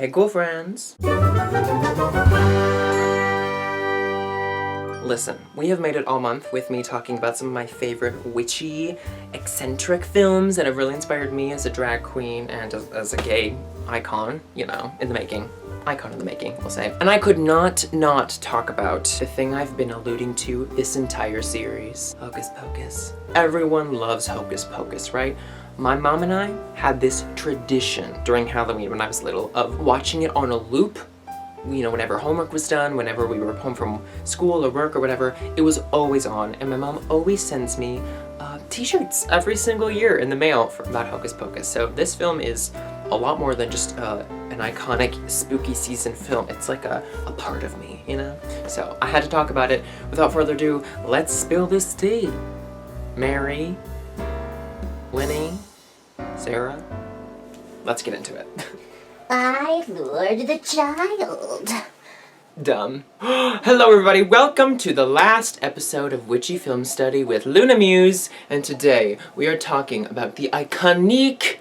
Hey, cool friends. Listen, we have made it all month with me talking about some of my favorite witchy, eccentric films that have really inspired me as a drag queen and as a gay icon, you know, in the making. Icon in the making, we'll say. And I could not talk about the thing I've been alluding to this entire series, Hocus Pocus. Everyone loves Hocus Pocus, right? My mom and I had this tradition during Halloween when I was little of watching it on a loop. You know, whenever homework was done, whenever we were home from school or work or whatever, it was always on. And my mom always sends me t-shirts every single year in the mail about Hocus Pocus. So this film is a lot more than just an iconic spooky season film. It's like a part of me, you know? So I had to talk about it. Without further ado, let's spill this tea. Mary, Winnie, Sarah, let's get into it. I lured the child. Dumb. Hello everybody, welcome to the last episode of Witchy Film Study with Luna Muse, and today we are talking about the iconic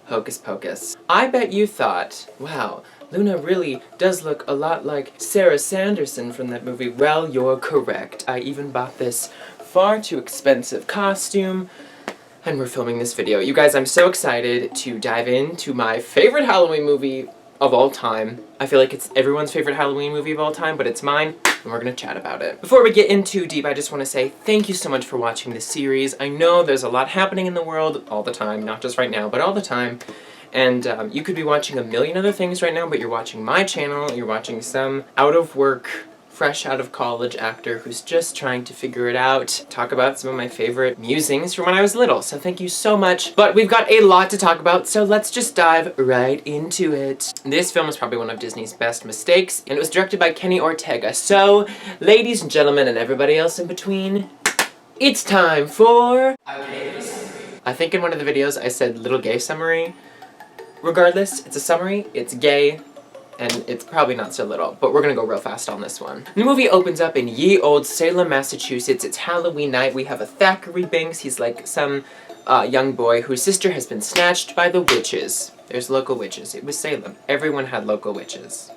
Hocus Pocus. I bet you thought, wow, Luna really does look a lot like Sarah Sanderson from that movie. Well, you're correct. I even bought this far too expensive costume, and we're filming this video. You guys, I'm so excited to dive into my favorite Halloween movie of all time. I feel like it's everyone's favorite Halloween movie of all time, but it's mine, and we're gonna chat about it. Before we get in too deep, I just want to say thank you so much for watching this series. I know there's a lot happening in the world all the time, not just right now, but all the time. And you could be watching a million other things right now, but you're watching my channel, you're watching some out-of-work, fresh out of college actor who's just trying to figure it out, talk about some of my favorite musings from when I was little, so thank you so much. But we've got a lot to talk about, so let's just dive right into it. This film is probably one of Disney's best mistakes, and it was directed by Kenny Ortega. So, ladies and gentlemen and everybody else in between, it's time for a gay summary. I think in one of the videos I said little gay summary. Regardless, it's a summary, it's gay, and it's probably not so little, but we're gonna go real fast on this one. The movie opens up in ye old Salem, Massachusetts. It's Halloween night. We have a Thackeray Binks. He's like some young boy whose sister has been snatched by the witches. There's local witches. It was Salem. Everyone had local witches,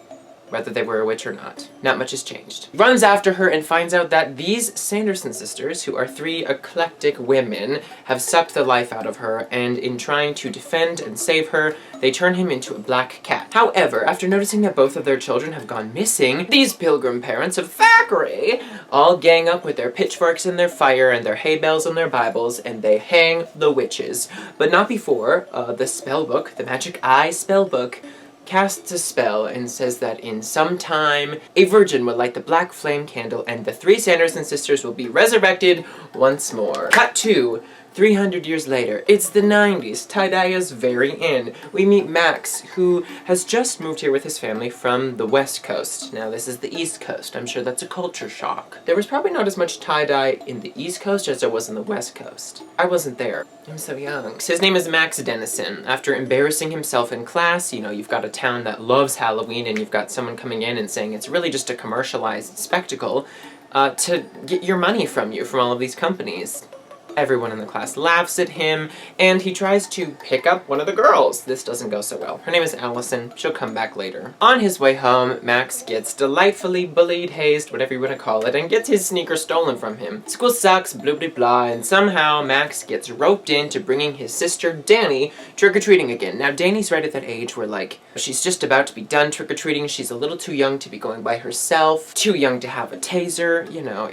whether they were a witch or not. Not much has changed. Runs after her and finds out that these Sanderson sisters, who are three eclectic women, have sucked the life out of her, and in trying to defend and save her, they turn him into a black cat. However, after noticing that both of their children have gone missing, these pilgrim parents of Thackeray all gang up with their pitchforks and their fire and their hay bales and their Bibles, and they hang the witches. But not before the spell book, the Magic Eye spell book, casts a spell and says that in some time, a virgin will light the black flame candle and the three Sanderson sisters will be resurrected once more. Cut to 300 years later. It's the 90s. Tie-dye is very in. We meet Max, who has just moved here with his family from the West Coast. Now this is the East Coast. I'm sure that's a culture shock. There was probably not as much tie-dye in the East Coast as there was in the West Coast. I wasn't there. I'm so young. His name is Max Dennison. After embarrassing himself in class, you know, you've got a town that loves Halloween and you've got someone coming in and saying it's really just a commercialized spectacle to get your money from you from all of these companies. Everyone in the class laughs at him, and he tries to pick up one of the girls. This doesn't go so well. Her name is Allison. She'll come back later. On his way home, Max gets delightfully bullied, hazed, whatever you want to call it, and gets his sneaker stolen from him. School sucks, blah blah blah, and somehow Max gets roped into bringing his sister, Danny, trick-or-treating again. Now, Danny's right at that age where, like, she's just about to be done trick-or-treating. She's a little too young to be going by herself, too young to have a taser, you know,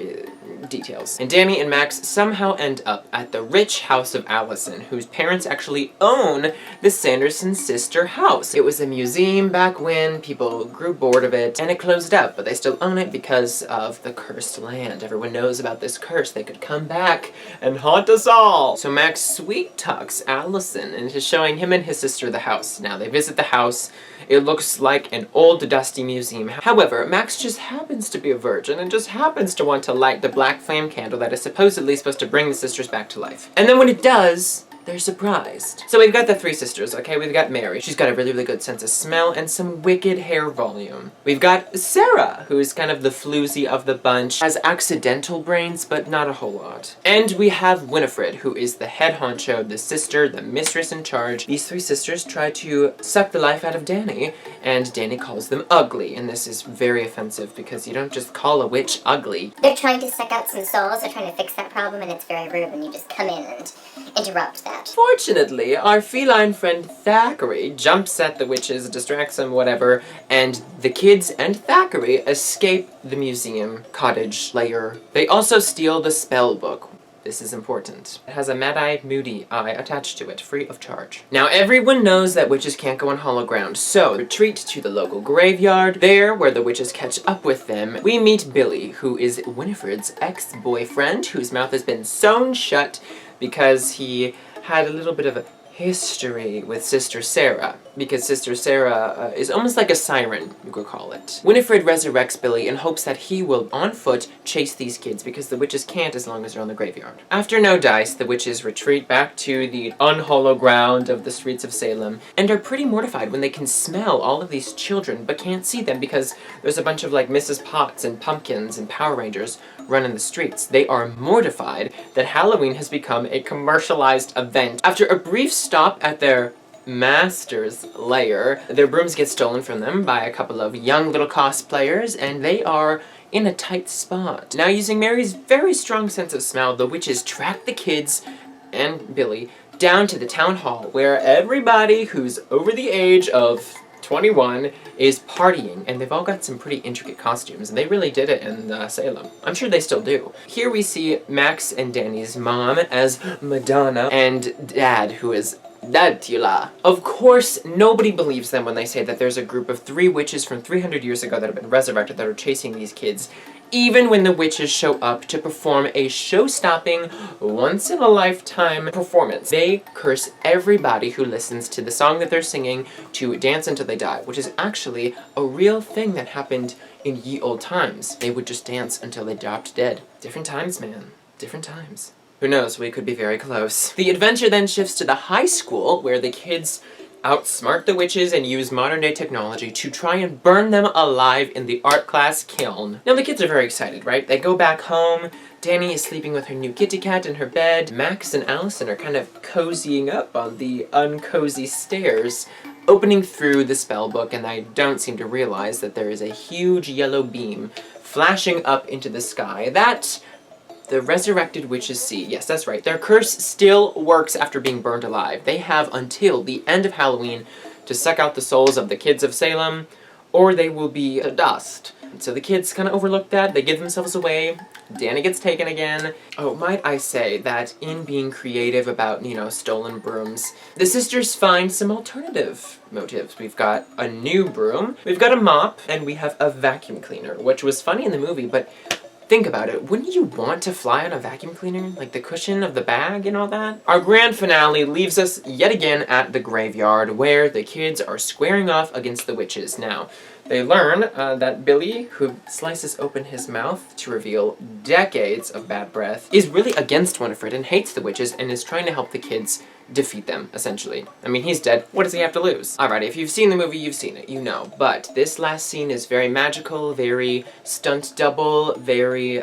details. And Danny and Max somehow end up at the rich house of Allison, whose parents actually own the Sanderson sister house. It was a museum back when, people grew bored of it, and it closed up, but they still own it because of the cursed land. Everyone knows about this curse. They could come back and haunt us all. So Max sweet talks Allison into showing him and his sister the house. Now they visit the house. It looks like an old dusty museum. However, Max just happens to be a virgin and just happens to want to light the black flame candle that is supposedly supposed to bring the sisters back to life. And then when it does, they're surprised. So we've got the three sisters, okay? We've got Mary. She's got a really, really good sense of smell and some wicked hair volume. We've got Sarah, who's kind of the floozy of the bunch, has accidental brains, but not a whole lot. And we have Winifred, who is the head honcho, the sister, the mistress in charge. These three sisters try to suck the life out of Danny, and Danny calls them ugly, and this is very offensive because you don't just call a witch ugly. They're trying to suck out some souls, they're trying to fix that problem, and it's very rude when you just come in and interrupt that. Fortunately, our feline friend Thackeray jumps at the witches, distracts them, whatever, and the kids and Thackeray escape the museum cottage lair. They also steal the spell book. This is important. It has a mad-eyed, moody eye attached to it, free of charge. Now, everyone knows that witches can't go on hollow ground, so retreat to the local graveyard. There, where the witches catch up with them, we meet Billy, who is Winifred's ex-boyfriend, whose mouth has been sewn shut because he had a little bit of a history with Sister Sarah, because Sister Sarah is almost like a siren, you could call it. Winifred resurrects Billy in hopes that he will, on foot, chase these kids, because the witches can't as long as they're on the graveyard. After no dice, the witches retreat back to the unhollow ground of the streets of Salem, and are pretty mortified when they can smell all of these children, but can't see them because there's a bunch of, like, Mrs. Potts and Pumpkins and Power Rangers running the streets. They are mortified that Halloween has become a commercialized event. After a brief stop at their master's lair, their brooms get stolen from them by a couple of young little cosplayers, and they are in a tight spot. Now, using Mary's very strong sense of smell, the witches track the kids and Billy down to the town hall, where everybody who's over the age of 21 is partying, and they've all got some pretty intricate costumes, and they really did it in Salem. I'm sure they still do. Here we see Max and Danny's mom as Madonna, and Dad, who is Dadula. Of course, nobody believes them when they say that there's a group of 3 witches from 300 years ago that have been resurrected that are chasing these kids, even when the witches show up to perform a show-stopping, once-in-a-lifetime performance. They curse everybody who listens to the song that they're singing to dance until they die, which is actually a real thing that happened in ye old times. They would just dance until they dropped dead. Different times, man. Different times. Who knows, we could be very close. The adventure then shifts to the high school, where the kids outsmart the witches and use modern-day technology to try and burn them alive in the art class kiln. Now, the kids are very excited, right? They go back home. Danny is sleeping with her new kitty cat in her bed. Max and Allison are kind of cozying up on the uncozy stairs, opening through the spell book, and they don't seem to realize that there is a huge yellow beam flashing up into the sky. That the resurrected witches see. Yes, that's right. Their curse still works after being burned alive. They have until the end of Halloween to suck out the souls of the kids of Salem, or they will be dust. So the kids kind of overlook that. They give themselves away. Danny gets taken again. Oh, might I say that in being creative about, stolen brooms, the sisters find some alternative motives. We've got a new broom, we've got a mop, and we have a vacuum cleaner, which was funny in the movie, but think about it. Wouldn't you want to fly on a vacuum cleaner? Like the cushion of the bag and all that? Our grand finale leaves us yet again at the graveyard, where the kids are squaring off against the witches. Now, they learn that Billy, who slices open his mouth to reveal decades of bad breath, is really against Winifred and hates the witches and is trying to help the kids defeat them, essentially. I mean, he's dead. What does he have to lose? Alright, if you've seen the movie, you've seen it. You know. But this last scene is very magical, very stunt double, very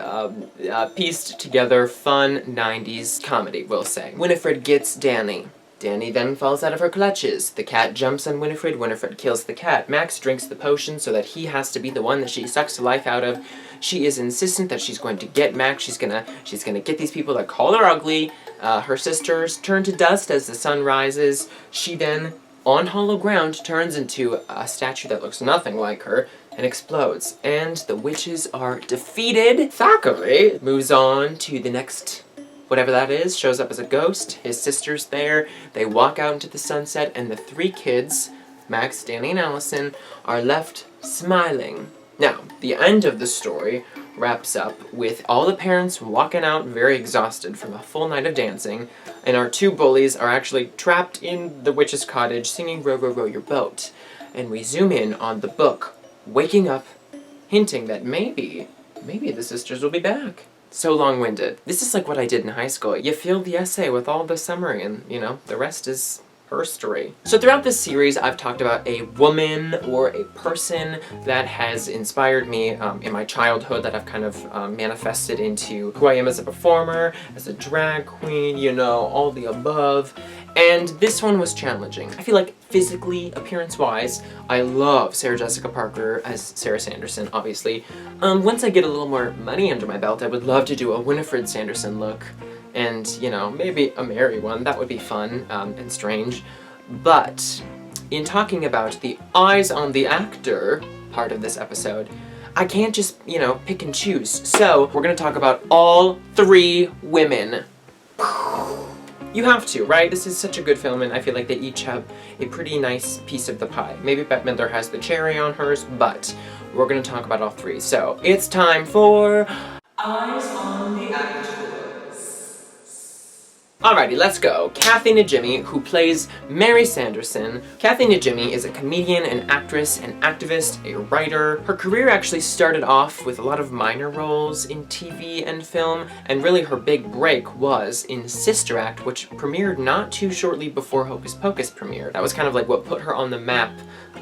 pieced together, fun 90s comedy, we'll say. Winifred gets Danny. Danny then falls out of her clutches. The cat jumps on Winifred. Winifred kills the cat. Max drinks the potion so that he has to be the one that she sucks the life out of. She is insistent that she's going to get Max. She's gonna get these people that call her ugly. Her sisters turn to dust as the sun rises. She then, on hollow ground, turns into a statue that looks nothing like her and explodes. And the witches are defeated. Thackeray moves on to the next whatever that is, shows up as a ghost. His sister's there. They walk out into the sunset, and the 3 kids, Max, Danny, and Allison, are left smiling. Now, the end of the story wraps up with all the parents walking out very exhausted from a full night of dancing, and our 2 bullies are actually trapped in the witch's cottage singing Row, Row, Row Your Boat. And we zoom in on the book, waking up, hinting that maybe the sisters will be back. so long-winded. This is like what I did in high school. You fill the essay with all the summary and, you know, the rest is her story. So throughout this series, I've talked about a woman or a person that has inspired me in my childhood, that I've kind of manifested into who I am as a performer, as a drag queen, you know, all the above. And this one was challenging. I feel like physically, appearance-wise, I love Sarah Jessica Parker as Sarah Sanderson, obviously. Once I get a little more money under my belt, I would love to do a Winifred Sanderson look. And, you know, maybe a Mary one, that would be fun and strange. But in talking about the eyes on the actor part of this episode, I can't just, you know, pick and choose. So we're gonna talk about all 3 women. You have to, right? This is such a good film, and I feel like they each have a pretty nice piece of the pie. Maybe Bette Midler has the cherry on hers, but we're gonna talk about all 3. So it's time for Eyes on the Actors. Alrighty, let's go. Kathy Najimy, who plays Mary Sanderson. Kathy Najimy is a comedian, an actress, an activist, a writer. Her career actually started off with a lot of minor roles in TV and film, and really her big break was in Sister Act, which premiered not too shortly before Hocus Pocus premiered. That was kind of like what put her on the map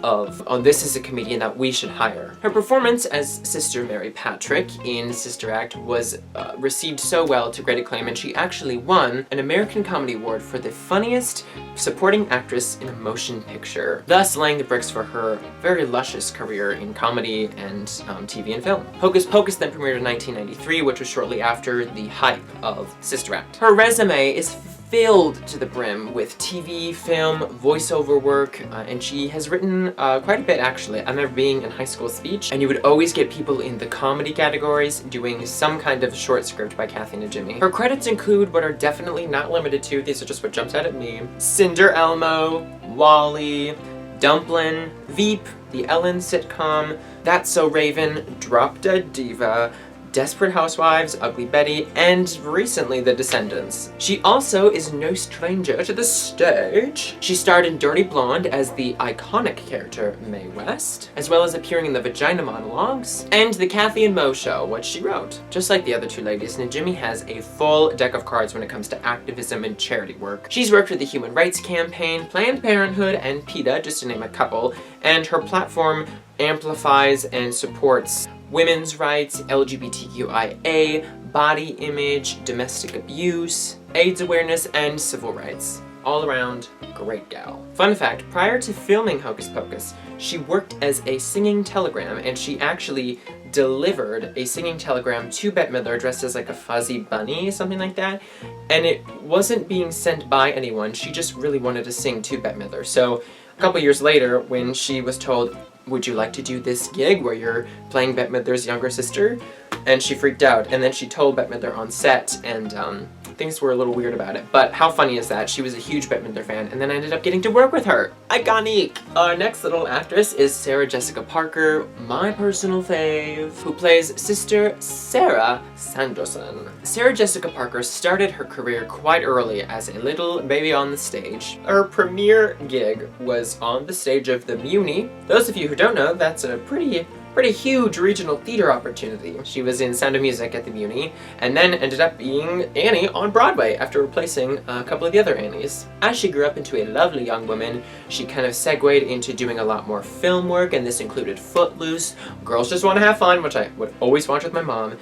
of, oh, this is a comedian that we should hire. Her performance as Sister Mary Patrick in Sister Act was received so well to great acclaim, and she actually won an American Comedy Award for the funniest supporting actress in a motion picture, thus laying the bricks for her very luscious career in comedy and TV and film. Hocus Pocus then premiered in 1993, which was shortly after the hype of Sister Act. Her resume is filled to the brim with TV, film, voiceover work, and she has written quite a bit actually. I remember being in high school speech, and you would always get people in the comedy categories doing some kind of short script by Kathy Najimy. Her credits include, but are definitely not limited to, these are just what jumps out at me, Cinder Elmo, Wall-E, Dumplin', Veep, the Ellen sitcom, That's So Raven, Drop Dead Diva, Desperate Housewives, Ugly Betty, and recently The Descendants. She also is no stranger to the stage. She starred in Dirty Blonde as the iconic character Mae West, as well as appearing in the Vagina Monologues, and The Kathy and Mo Show, which she wrote. Just like the other 2 ladies, Najimy has a full deck of cards when it comes to activism and charity work. She's worked with the Human Rights Campaign, Planned Parenthood, and PETA, just to name a couple, and her platform amplifies and supports women's rights, LGBTQIA, body image, domestic abuse, AIDS awareness, and civil rights. All around, great gal. Fun fact, prior to filming Hocus Pocus, she worked as a singing telegram, and she actually delivered a singing telegram to Bette Midler dressed as like a fuzzy bunny, something like that, and it wasn't being sent by anyone, she just really wanted to sing to Bette Midler. So a couple years later, when she was told, would you like to do this gig where you're playing Bette Midler's younger sister? And she freaked out, and then she told Bette Midler on set, and things were a little weird about it. But how funny is that? She was a huge Bette Midler fan, and then I ended up getting to work with her. Iconic! Our next little actress is Sarah Jessica Parker, my personal fave, who plays Sister Sarah Sanderson. Sarah Jessica Parker started her career quite early as a little baby on the stage. Her premiere gig was on the stage of the Muni. Those of you who don't know, that's a pretty huge regional theater opportunity. She was in Sound of Music at the Muni, and then ended up being Annie on Broadway after replacing a couple of the other Annies. As she grew up into a lovely young woman, she kind of segued into doing a lot more film work, and this included Footloose, Girls Just Want to Have Fun, which I would always watch with my mom,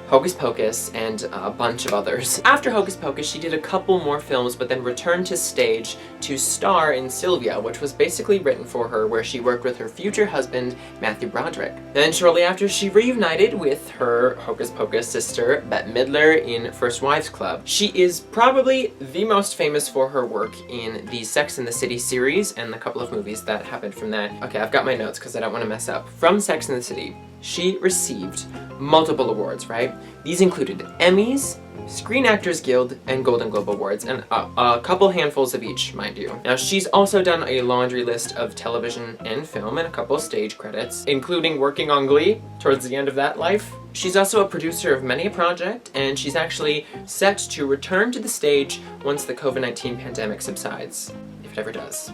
Hocus Pocus, and a bunch of others. After Hocus Pocus, she did a couple more films, but then returned to stage to star in Sylvia, which was basically written for her, where she worked with her future husband, Matthew Broderick. Then shortly after, she reunited with her Hocus Pocus sister, Bette Midler, in First Wives Club. She is probably the most famous for her work in the Sex and the City series, and the couple of movies that happened from that. Okay, I've got my notes because I don't want to mess up. From Sex and the City, she received multiple awards, right? These included Emmys, Screen Actors Guild, and Golden Globe Awards, and a couple handfuls of each, mind you. Now, she's also done a laundry list of television and film and a couple stage credits, including working on Glee towards the end of that life. She's also a producer of many a project, and she's actually set to return to the stage once the COVID-19 pandemic subsides, if it ever does.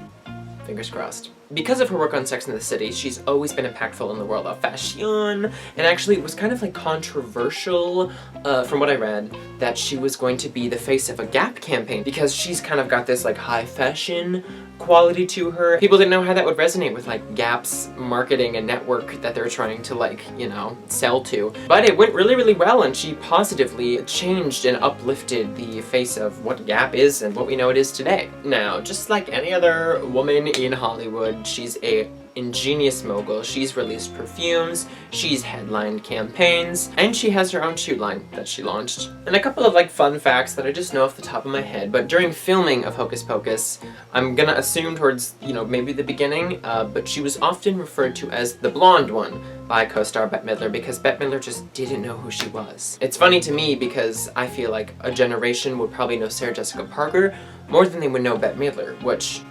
Fingers crossed. because of her work on Sex and the City, she's always been impactful in the world of fashion, and actually it was kind of like controversial, from what I read, that she was going to be the face of a Gap campaign, because she's kind of got this like high fashion quality to her. People didn't know how that would resonate with like Gap's marketing and network that they're trying to like, you know, sell to. But it went really, really well, and she positively changed and uplifted the face of what Gap is and what we know it is today. Now, just like any other woman in Hollywood, she's a ingenious mogul. She's released perfumes, she's headlined campaigns, and she has her own shoe line that she launched. And a couple of like fun facts that I just know off the top of my head, but during filming of Hocus Pocus, I'm gonna assume towards, you know, maybe the beginning, but she was often referred to as the blonde one by co-star Bette Midler, because Bette Midler just didn't know who she was. It's funny to me because I feel like a generation would probably know Sarah Jessica Parker more than they would know Bette Midler, which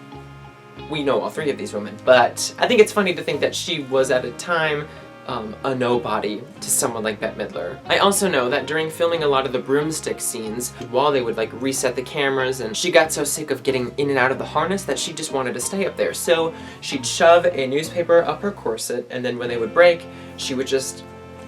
we know all three of these women. But I think it's funny to think that she was at a time a nobody to someone like Bette Midler. I also know that during filming a lot of the broomstick scenes, while they would like reset the cameras, and she got so sick of getting in and out of the harness that she just wanted to stay up there. So she'd shove a newspaper up her corset, and then when they would break, she would just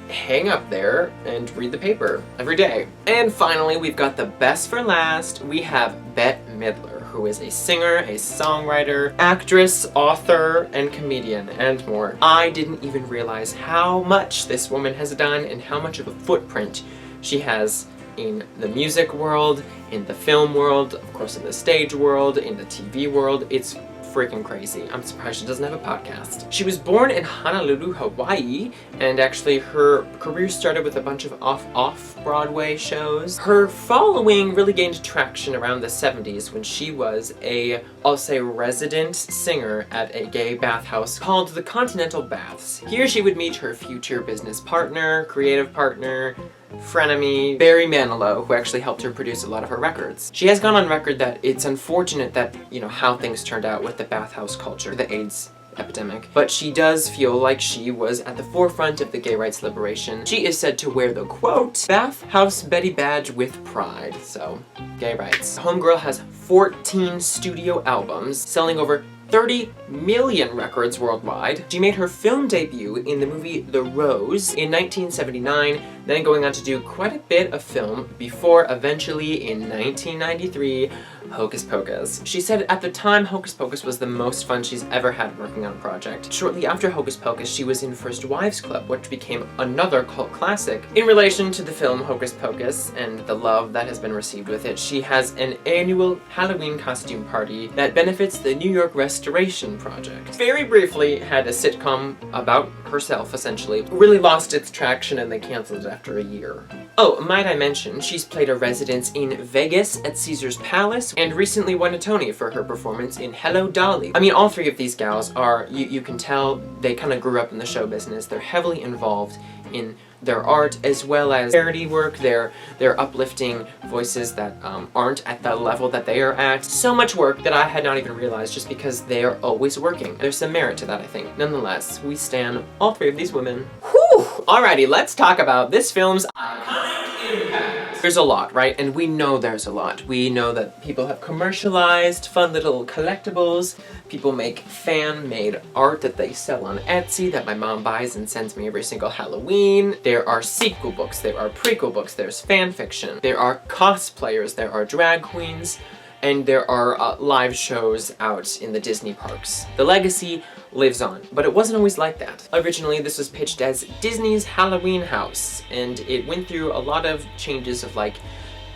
hang up there and read the paper every day. And finally, we've got the best for last. We have Bette Midler, who is a singer, a songwriter, actress, author, and comedian, and more. I didn't even realize how much this woman has done and how much of a footprint she has in the music world, in the film world, of course in the stage world, in the TV world. It's freaking crazy. I'm surprised she doesn't have a podcast. She was born in Honolulu, Hawaii, and actually her career started with a bunch of off-Broadway shows. Her following really gained traction around the 70s when she was a, I'll say, resident singer at a gay bathhouse called the Continental Baths. Here she would meet her future business partner, creative partner, frenemy, Barry Manilow, who actually helped her produce a lot of her records. She has gone on record that it's unfortunate that, you know, how things turned out with the bathhouse culture, the AIDS epidemic, but she does feel like she was at the forefront of the gay rights liberation. She is said to wear the, quote, bathhouse Betty badge with pride, so gay rights. Homegirl has 14 studio albums, selling over 30 million records worldwide. She made her film debut in the movie The Rose in 1979, then going on to do quite a bit of film before eventually in 1993, Hocus Pocus. She said at the time Hocus Pocus was the most fun she's ever had working on a project. Shortly after Hocus Pocus, she was in First Wives Club, which became another cult classic. In relation to the film Hocus Pocus and the love that has been received with it, she has an annual Halloween costume party that benefits the New York Restoration Project. Very briefly had a sitcom about herself, essentially. Really lost its traction and they canceled it after a year. Oh, might I mention, she's played a residence in Vegas at Caesar's Palace and recently won a Tony for her performance in Hello, Dolly. I mean, all three of these gals are, you can tell, they kind of grew up in the show business. They're heavily involved in their art as well as charity work. They're uplifting voices that aren't at the level that they are at. So much work that I had not even realized just because they are always working. There's some merit to that, I think. Nonetheless, we stan all three of these women. Whew! Alrighty, let's talk about this film's iconic impact. There's a lot, right? And we know there's a lot. We know that people have commercialized fun little collectibles. People make fan-made art that they sell on Etsy that my mom buys and sends me every single Halloween. There are sequel books, there are prequel books, there's fan fiction, there are cosplayers, there are drag queens, and there are live shows out in the Disney parks. The legacy lives on, but it wasn't always like that. Originally, this was pitched as Disney's Halloween House, and it went through a lot of changes of like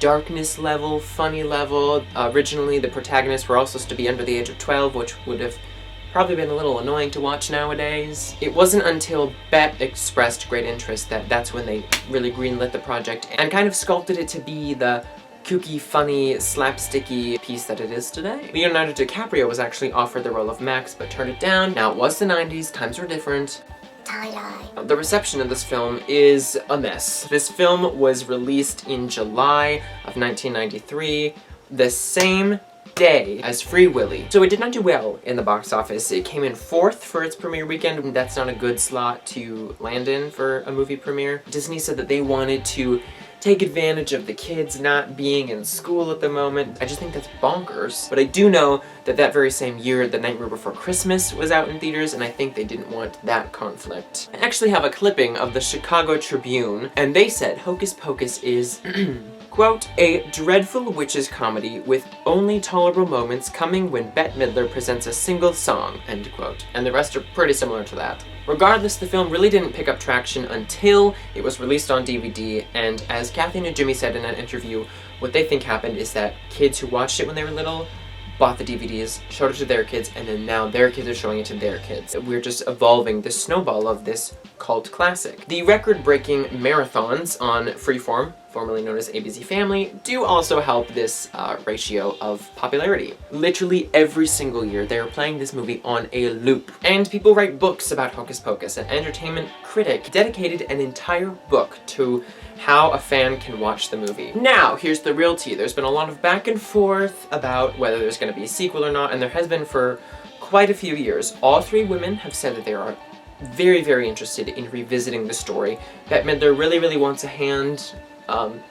darkness level, funny level. Originally, the protagonists were all supposed to be under the age of 12, which would have probably been a little annoying to watch nowadays. It wasn't until Bette expressed great interest that that's when they really greenlit the project and kind of sculpted it to be the kooky, funny, slapsticky piece that it is today. Leonardo DiCaprio was actually offered the role of Max, but turned it down. Now, it was the 90s, times were different. Tie-dye. The reception of this film is a mess. This film was released in July of 1993, the same day as Free Willy. So it did not do well in the box office. It came in 4th for its premiere weekend, and that's not a good slot to land in for a movie premiere. Disney said that they wanted to take advantage of the kids not being in school at the moment. I just think that's bonkers. But I do know that that very same year, The Nightmare Before Christmas was out in theaters, and I think they didn't want that conflict. I actually have a clipping of the Chicago Tribune, and they said Hocus Pocus is quote, a dreadful witches comedy with only tolerable moments coming when Bette Midler presents a single song, end quote. And the rest are pretty similar to that. Regardless, the film really didn't pick up traction until it was released on DVD, and as Kathy and Najimy said in an interview, what they think happened is that kids who watched it when they were little bought the DVDs, showed it to their kids, and then now their kids are showing it to their kids. We're just evolving this snowball of this cult classic. The record-breaking marathons on Freeform, formerly known as ABC Family, do also help this ratio of popularity. Literally every single year they are playing this movie on a loop. And people write books about Hocus Pocus. An entertainment critic dedicated an entire book to how a fan can watch the movie. Now, here's the real tea. There's been a lot of back and forth about whether there's going to be a sequel or not, and there has been for quite a few years. All three women have said that they are very, very interested in revisiting the story. Bette Midler really wants a hand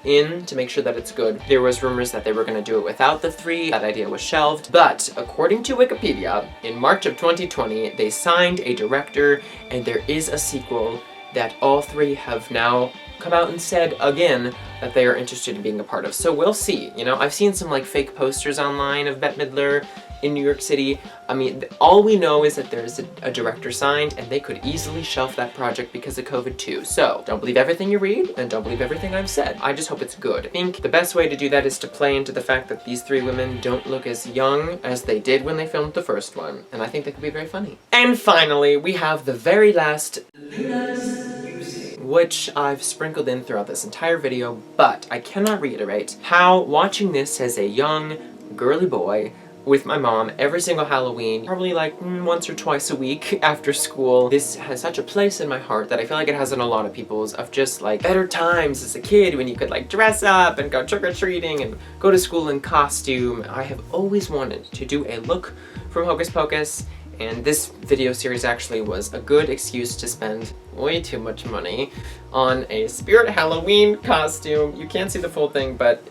in to make sure that it's good. There was rumors that they were going to do it without the three. That idea was shelved. But according to Wikipedia, in March of 2020, they signed a director, and there is a sequel that all three have now come out and said again that they are interested in being a part of. So we'll see. You know, I've seen some like fake posters online of Bette Midler in New York City. I mean, all we know is that there's a director signed, and they could easily shelf that project because of COVID too. So don't believe everything you read, and don't believe everything I've said. I just hope it's good. I think the best way to do that is to play into the fact that these three women don't look as young as they did when they filmed the first one, and I think that could be very funny. And finally, we have the very last Luna's Musing, which I've sprinkled in throughout this entire video, but I cannot reiterate how watching this as a young, girly boy with my mom every single Halloween, probably like once or twice a week after school. This has such a place in my heart that I feel like it has in a lot of people's, of just like better times as a kid when you could like dress up and go trick-or-treating and go to school in costume. I have always wanted to do a look from Hocus Pocus, and this video series actually was a good excuse to spend way too much money on a Spirit Halloween costume. You can't see the full thing, but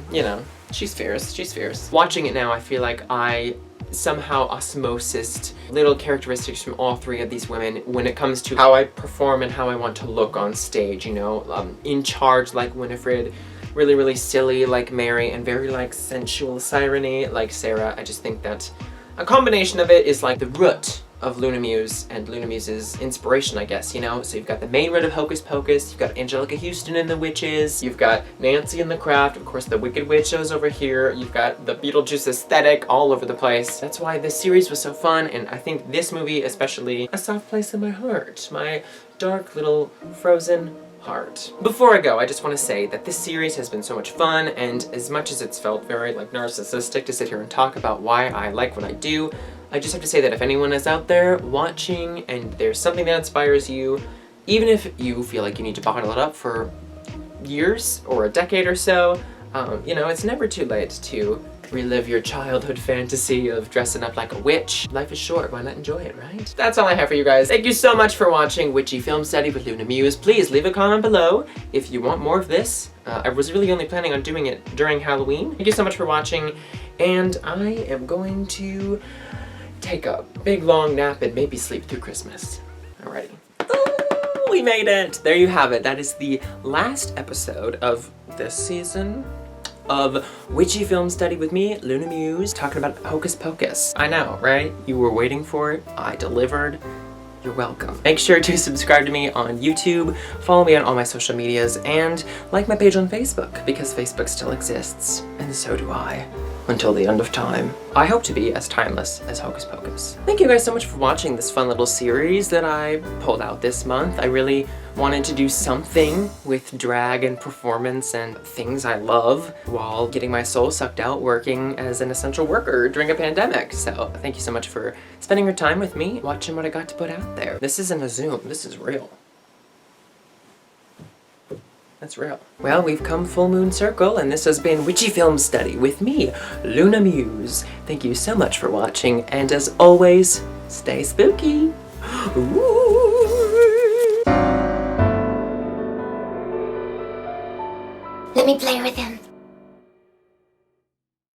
you know, she's fierce, she's fierce. Watching it now, I feel like I somehow osmosised little characteristics from all three of these women when it comes to how I perform and how I want to look on stage, you know? In charge like Winifred, really silly like Mary, and very like sensual sireny like Sarah. I just think that a combination of it is like the root of Luna Muse and Luna Muse's inspiration, I guess, you know? So you've got the main root of Hocus Pocus, you've got Angelica Houston and the Witches, you've got Nancy and the Craft, of course the Wicked Witch is over here, you've got the Beetlejuice aesthetic all over the place. That's why this series was so fun, and I think this movie especially, a soft place in my heart, my dark little frozen heart. Before I go, I just want to say that this series has been so much fun, and as much as it's felt very like narcissistic to sit here and talk about why I like what I do, I just have to say that if anyone is out there watching and there's something that inspires you, even if you feel like you need to bottle it up for years or a decade or so, you know, it's never too late to relive your childhood fantasy of dressing up like a witch. Life is short, why not enjoy it, right? That's all I have for you guys. Thank you so much for watching Witchy Film Study with Luna Muse. Please leave a comment below if you want more of this. I was really only planning on doing it during Halloween. Thank you so much for watching, and I am going to take a big long nap and maybe sleep through Christmas. Alrighty. Oh, we made it! There you have it. That is the last episode of this season of Witchy Film Study with me, Luna Muse, talking about Hocus Pocus. I know, right? You were waiting for it. I delivered. You're welcome. Make sure to subscribe to me on YouTube, follow me on all my social medias, and like my page on Facebook, because Facebook still exists, and so do I, until the end of time. I hope to be as timeless as Hocus Pocus. Thank you guys so much for watching this fun little series that I pulled out this month. I really wanted to do something with drag and performance and things I love while getting my soul sucked out working as an essential worker during a pandemic. So thank you so much for spending your time with me, watching what I got to put out there. This isn't a Zoom, this is real. That's real. Well, we've come full moon circle, and this has been Witchy Film Study with me, Luna Muse. Thank you so much for watching, and as always, stay spooky. Ooh. Let me play with him.